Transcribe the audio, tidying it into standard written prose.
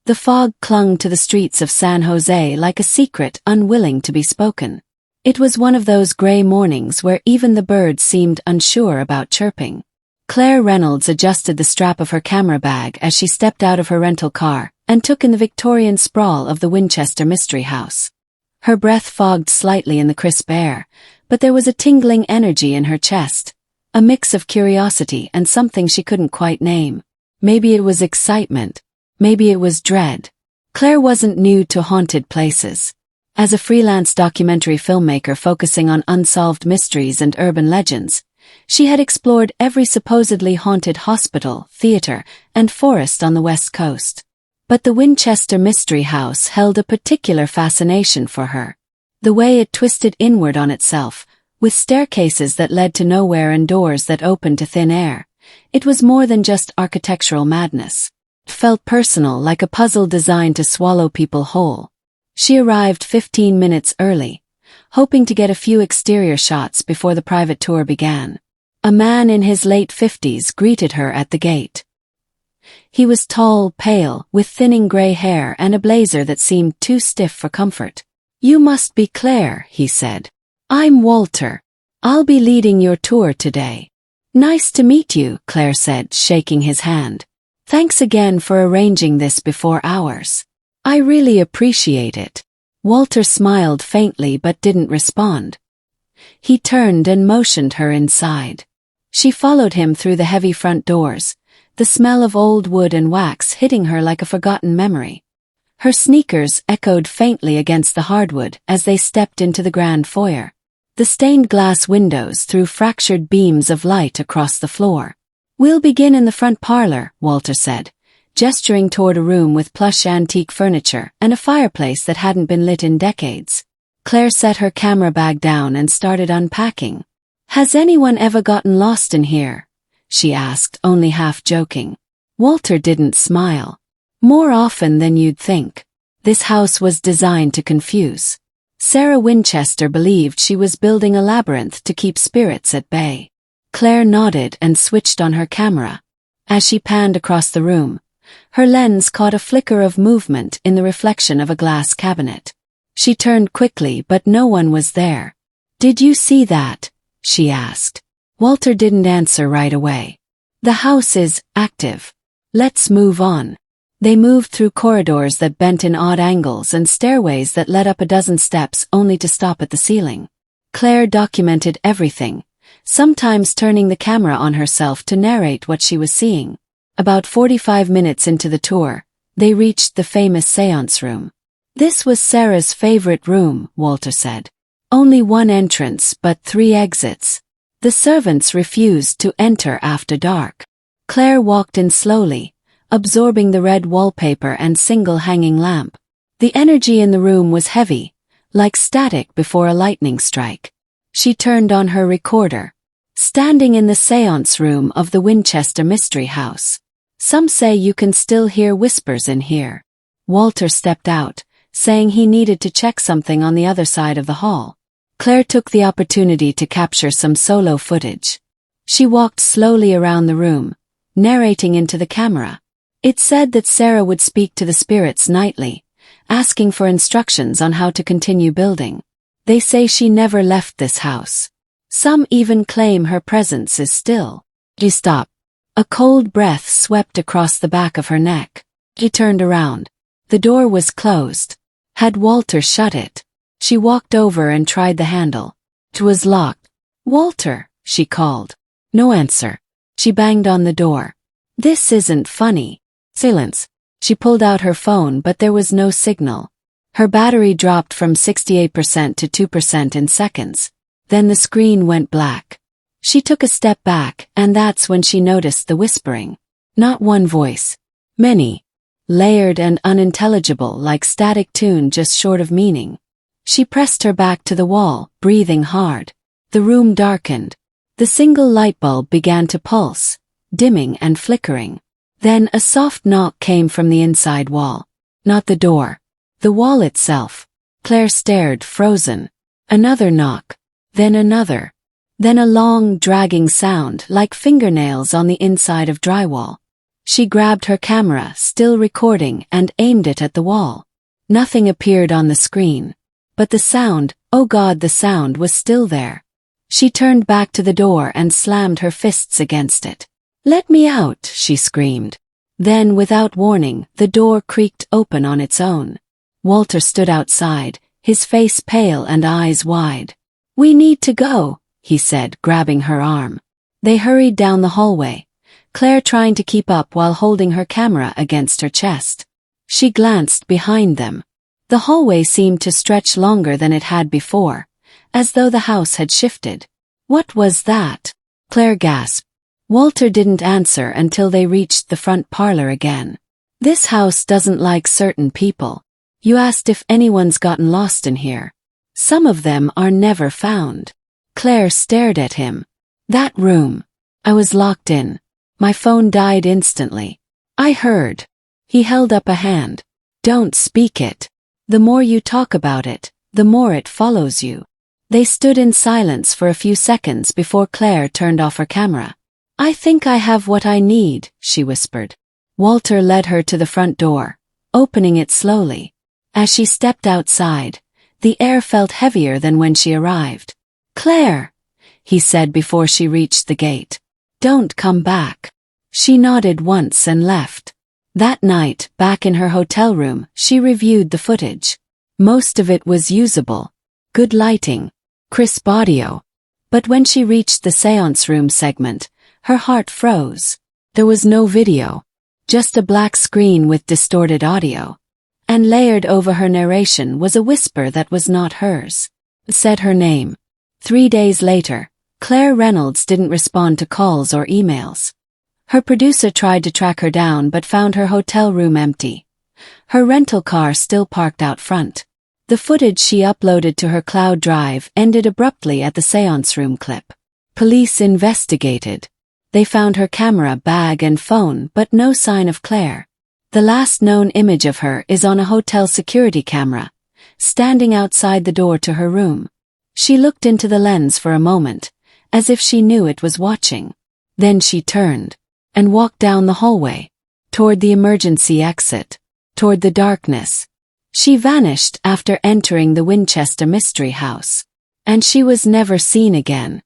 The fog clung to the streets of San Jose like a secret unwilling to be spoken. It was one of those gray mornings where even the birds seemed unsure about chirping. Claire Reynolds adjusted the strap of her camera bag as she stepped out of her rental car and took in the Victorian sprawl of the Winchester Mystery House. Her breath fogged slightly in the crisp air, but there was a tingling energy in her chest, a mix of curiosity and something she couldn't quite name. Maybe it was excitement. Maybe it was dread. Claire wasn't new to haunted places. As a freelance documentary filmmaker focusing on unsolved mysteries and urban legends, she had explored every supposedly haunted hospital, theater, and forest on the West Coast. But the Winchester Mystery House held a particular fascination for her. The way it twisted inward on itself, with staircases that led to nowhere and doors that opened to thin air. It was more than just architectural madness. It felt personal, like a puzzle designed to swallow people whole. She arrived 15 minutes early, hoping to get a few exterior shots before the private tour began. A man in his late 50s greeted her at the gate. He was tall, pale, with thinning gray hair and a blazer that seemed too stiff for comfort. "You must be Claire," he said. "I'm Walter. I'll be leading your tour today." "Nice to meet you," Claire said, shaking his hand. "Thanks again for arranging this before hours. I really appreciate it." Walter smiled faintly but didn't respond. He turned and motioned her inside. She followed him through the heavy front doors, the smell of old wood and wax hitting her like a forgotten memory. Her sneakers echoed faintly against the hardwood as they stepped into the grand foyer. The stained glass windows threw fractured beams of light across the floor. "We'll begin in the front parlor," Walter said, gesturing toward a room with plush antique furniture and a fireplace that hadn't been lit in decades. Claire set her camera bag down and started unpacking. "Has anyone ever gotten lost in here?" she asked, only half joking. Walter didn't smile. "More often than you'd think. This house was designed to confuse." Sarah Winchester believed she was building a labyrinth to keep spirits at bay. Claire nodded and switched on her camera. As she panned across the room, her lens caught a flicker of movement in the reflection of a glass cabinet. She turned quickly, but no one was there. "Did you see that?" she asked. Walter didn't answer right away. "The house is active. Let's move on." They moved through corridors that bent in odd angles and stairways that led up a dozen steps only to stop at the ceiling. Claire documented everything, sometimes turning the camera on herself to narrate what she was seeing. About 45 minutes into the tour, they reached the famous séance room. "This was Sarah's favorite room," Walter said. "Only one entrance but 3 exits. The servants refused to enter after dark." Claire walked in slowly, absorbing the red wallpaper and single hanging lamp. The energy in the room was heavy, like static before a lightning strike. She turned on her recorder. "Standing in the séance room of the Winchester Mystery House. Some say you can still hear whispers in here." Walter stepped out, saying he needed to check something on the other side of the hall. Claire took the opportunity to capture some solo footage. She walked slowly around the room, narrating into the camera. It said that Sarah would speak to the spirits nightly, asking for instructions on how to continue building. They say she never left this house. Some even claim her presence is still. She stopped. A cold breath swept across the back of her neck. She turned around. The door was closed. Had Walter shut it? She walked over and tried the handle. It was locked. "Walter," she called. No answer. She banged on the door. "This isn't funny." Silence. She pulled out her phone, but there was no signal. Her battery dropped from 68% to 2% in seconds. Then the screen went black. She took a step back, and that's when she noticed the whispering. Not one voice. Many. Layered and unintelligible, like static tune just short of meaning. She pressed her back to the wall, breathing hard. The room darkened. The single light bulb began to pulse, dimming and flickering. Then a soft knock came from the inside wall. Not the door. The wall itself. Claire stared, frozen. Another knock. Then another. Then a long, dragging sound, like fingernails on the inside of drywall. She grabbed her camera, still recording, and aimed it at the wall. Nothing appeared on the screen. But the sound, oh God, the sound was still there. She turned back to the door and slammed her fists against it. "Let me out," she screamed. Then, without warning, the door creaked open on its own. Walter stood outside, his face pale and eyes wide. "We need to go," he said, grabbing her arm. They hurried down the hallway, Claire trying to keep up while holding her camera against her chest. She glanced behind them. The hallway seemed to stretch longer than it had before, as though the house had shifted. "What was that?" Claire gasped. Walter didn't answer until they reached the front parlor again. "This house doesn't like certain people. You asked if anyone's gotten lost in here. Some of them are never found." Claire stared at him. "That room. I was locked in. My phone died instantly. I heard." He held up a hand. "Don't speak it. The more you talk about it, the more it follows you." They stood in silence for a few seconds before Claire turned off her camera. "I think I have what I need," she whispered. Walter led her to the front door, opening it slowly. As she stepped outside, the air felt heavier than when she arrived. "Claire," he said before she reached the gate. "Don't come back." She nodded once and left. That night, back in her hotel room, she reviewed the footage. Most of it was usable. Good lighting, crisp audio. But when she reached the seance room segment, her heart froze. There was no video, just a black screen with distorted audio. And layered over her narration was a whisper that was not hers. Said her name. 3 days later, Claire Reynolds didn't respond to calls or emails. Her producer tried to track her down but found her hotel room empty. Her rental car still parked out front. The footage she uploaded to her cloud drive ended abruptly at the seance room clip. Police investigated. They found her camera, bag and phone, but no sign of Claire. The last known image of her is on a hotel security camera, standing outside the door to her room. She looked into the lens for a moment, as if she knew it was watching. Then she turned and walked down the hallway, toward the emergency exit, toward the darkness. She vanished after entering the Winchester Mystery House, and she was never seen again.